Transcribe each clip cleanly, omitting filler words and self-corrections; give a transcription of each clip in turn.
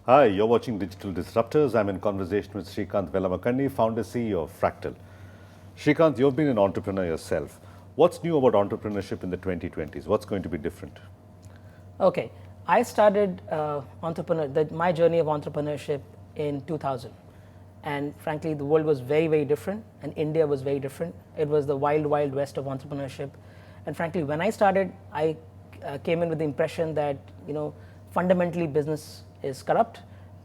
Hi, you're watching Digital Disruptors. I'm in conversation with Srikanth Velamakanni, founder CEO of Fractal. Srikanth, you've been an entrepreneur yourself. What's new about entrepreneurship in the 2020s? What's going to be different? Okay, I started my journey of entrepreneurship in 2000, and frankly, the world was very, very different, and India was very different. It was the wild, wild west of entrepreneurship, and frankly, when I started, I came in with the impression that fundamentally business is corrupt,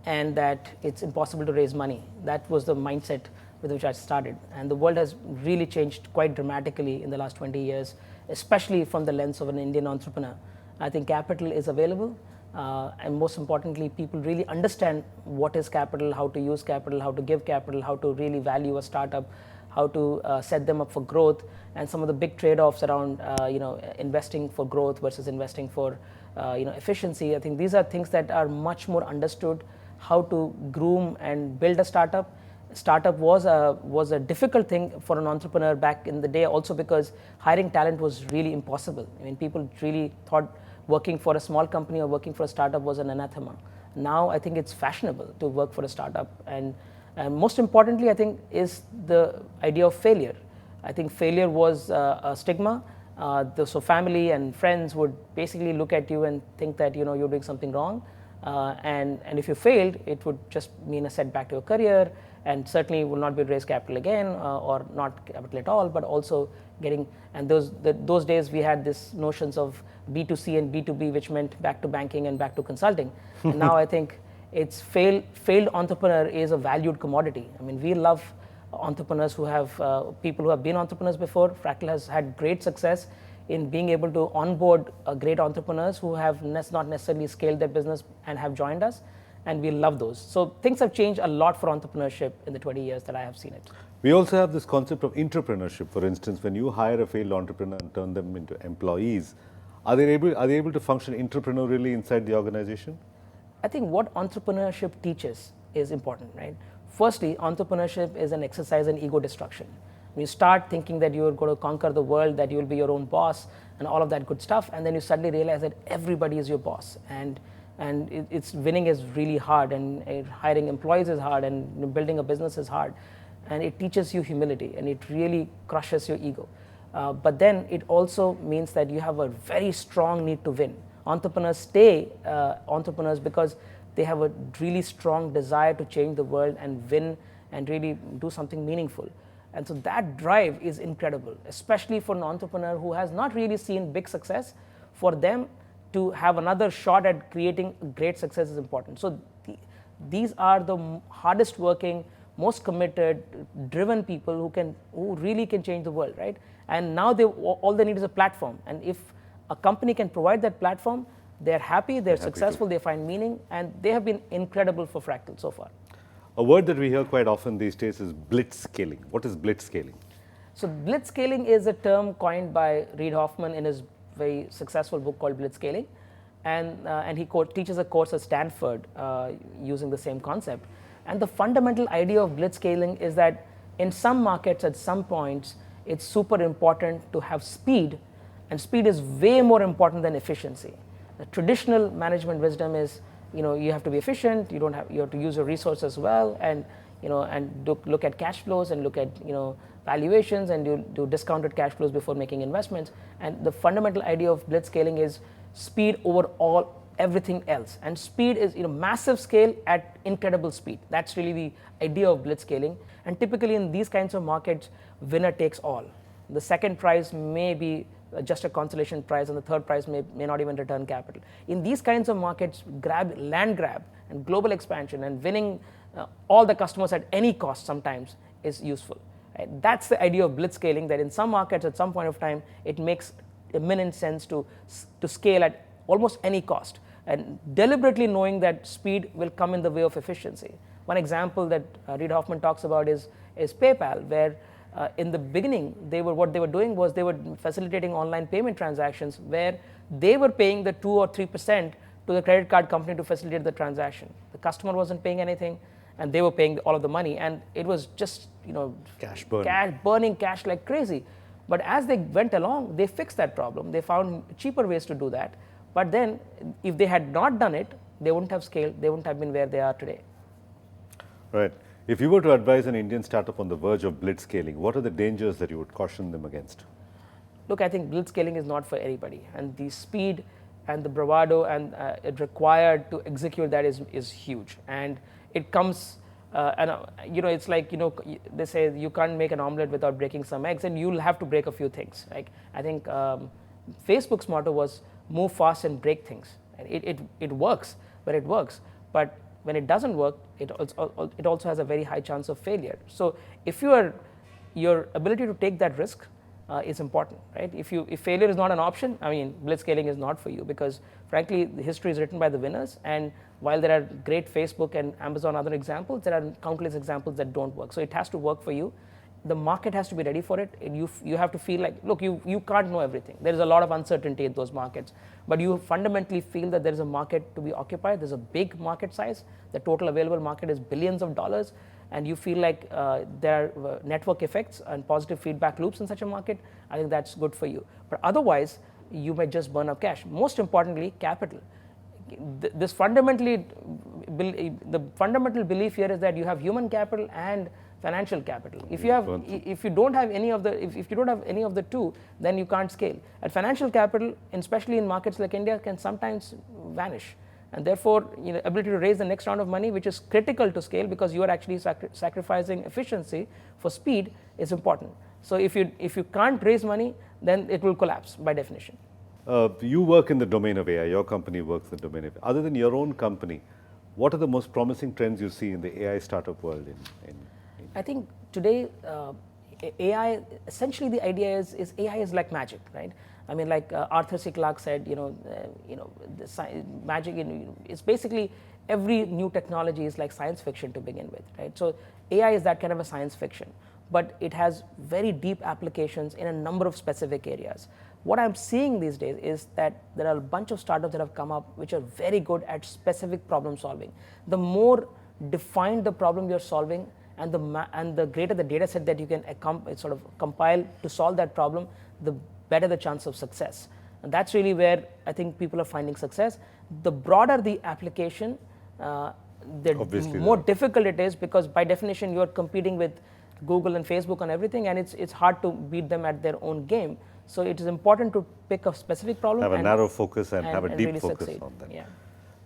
and that it's impossible to raise money. That was the mindset with which I started, and the world has really changed quite dramatically in the last 20 years, especially from the lens of an Indian entrepreneur. I think capital is available, and most importantly, people really understand what is capital, how to use capital, how to give capital, how to really value a startup, how to set them up for growth, and some of the big trade-offs around investing for growth versus investing for efficiency. I think these are things that are much more understood. How to groom and build a startup. Startup was a difficult thing for an entrepreneur back in the day, also because hiring talent was really impossible. I mean, people really thought working for a small company or working for a startup was an anathema. Now I think it's fashionable to work for a startup, and most importantly, I think, is the idea of failure. I think failure was a stigma. So family and friends would basically look at you and think that you're doing something wrong, and if you failed, it would just mean a setback to your career, and certainly will not be raise capital again, or not capital at all, but also getting, and those days we had this notions of B2C and B2B, which meant back to banking and back to consulting. And now I think it's failed entrepreneur is a valued commodity. I mean, we love entrepreneurs who have people who have been entrepreneurs before. Fractal has had great success in being able to onboard great entrepreneurs who have not necessarily scaled their business and have joined us, and we love those. So things have changed a lot for entrepreneurship in the 20 years that I have seen it. We also have this concept of entrepreneurship. For instance, when you hire a failed entrepreneur and turn them into employees, are they able to function entrepreneurially inside the organization? I think what entrepreneurship teaches is important, right? Firstly, entrepreneurship is an exercise in ego destruction. When you start thinking that you're going to conquer the world, that you'll be your own boss and all of that good stuff, and then you suddenly realize that everybody is your boss, and it's winning is really hard, and hiring employees is hard, and building a business is hard, and it teaches you humility, and it really crushes your ego. But then it also means that you have a very strong need to win. Entrepreneurs stay entrepreneurs because they have a really strong desire to change the world and win and really do something meaningful. And so that drive is incredible, especially for an entrepreneur who has not really seen big success. For them to have another shot at creating great success is important. So these are the hardest working, most committed, driven people who really can change the world, right? And now all they need is a platform. And if a company can provide that platform, they're happy, they're successful, they find meaning, and they have been incredible for Fractal so far. A word that we hear quite often these days is blitzscaling. What is blitzscaling? So blitzscaling is a term coined by Reid Hoffman in his very successful book called Blitzscaling, and he teaches a course at Stanford using the same concept. And the fundamental idea of blitzscaling is that in some markets at some points it's super important to have speed, and speed is way more important than efficiency. The traditional management wisdom is you have to be efficient, you have to use your resources well, and look at cash flows and look at valuations, and you do discounted cash flows before making investments. And the fundamental idea of blitzscaling is speed over everything else, and speed is massive scale at incredible speed. That's really the idea of blitzscaling. And typically in these kinds of markets, winner takes all. The second prize may be just a consolation prize, and the third prize may not even return capital. In these kinds of markets, land grab and global expansion and winning all the customers at any cost sometimes is useful. Right? That's the idea of blitzscaling, that in some markets at some point of time it makes imminent sense to scale at almost any cost, and deliberately knowing that speed will come in the way of efficiency. One example that Reid Hoffman talks about is PayPal, where in the beginning, what they were doing was they were facilitating online payment transactions where they were paying the 2 or 3% to the credit card company to facilitate the transaction. The customer wasn't paying anything, and they were paying all of the money, and it was just burning cash like crazy. But as they went along, they fixed that problem. They found cheaper ways to do that. But then, if they had not done it, they wouldn't have scaled, they wouldn't have been where they are today. Right. If you were to advise an Indian startup on the verge of blitzscaling, what are the dangers that you would caution them against? Look, I think blitzscaling is not for anybody, and the speed and the bravado and it required to execute that is huge, and it comes. It's like, they say you can't make an omelette without breaking some eggs, and you'll have to break a few things. Like, I think Facebook's motto was move fast and break things. It works when it works, but when it doesn't work, it also has a very high chance of failure. So if your ability to take that risk is important, right? If failure is not an option, I mean, blitzscaling is not for you, because frankly, the history is written by the winners. And while there are great Facebook and Amazon other examples, there are countless examples that don't work. So it has to work for you. The market has to be ready for it. You have to feel like, look, you can't know everything. There is a lot of uncertainty in those markets, but you fundamentally feel that there is a market to be occupied. There's a big market size. The total available market is billions of dollars. And you feel like there are network effects and positive feedback loops in such a market, I think that's good for you. But otherwise, you may just burn up cash. Most importantly, capital. The fundamental belief here is that you have human capital and financial capital. If you don't have any of the two, then you can't scale. And financial capital, especially in markets like India, can sometimes vanish. And therefore, ability to raise the next round of money, which is critical to scale, because you are actually sacrificing efficiency for speed, is important. So if you can't raise money, then it will collapse by definition. You work in the domain of AI. Your company works in the domain of AI. Other than your own company, what are the most promising trends you see in the AI startup world? I think today, AI, essentially the idea is AI is like magic, right? I mean, like Arthur C. Clarke said, magic is basically every new technology is like science fiction to begin with, right? So AI is that kind of a science fiction, but it has very deep applications in a number of specific areas. What I'm seeing these days is that there are a bunch of startups that have come up which are very good at specific problem solving. The more defined the problem you're solving, and the greater the data set that you can sort of compile to solve that problem, the better the chance of success. And that's really where I think people are finding success. The broader the application, the more difficult it is, because by definition you're competing with Google and Facebook on everything, and it's hard to beat them at their own game. So it is important to pick a specific problem, have a narrow focus and have a deep really focus succeed. on that. Yeah.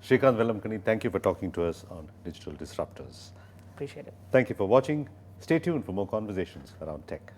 Srikanth Velamakanni, thank you for talking to us on Digital Disruptors. Appreciate it. Thank you for watching. Stay tuned for more conversations around tech.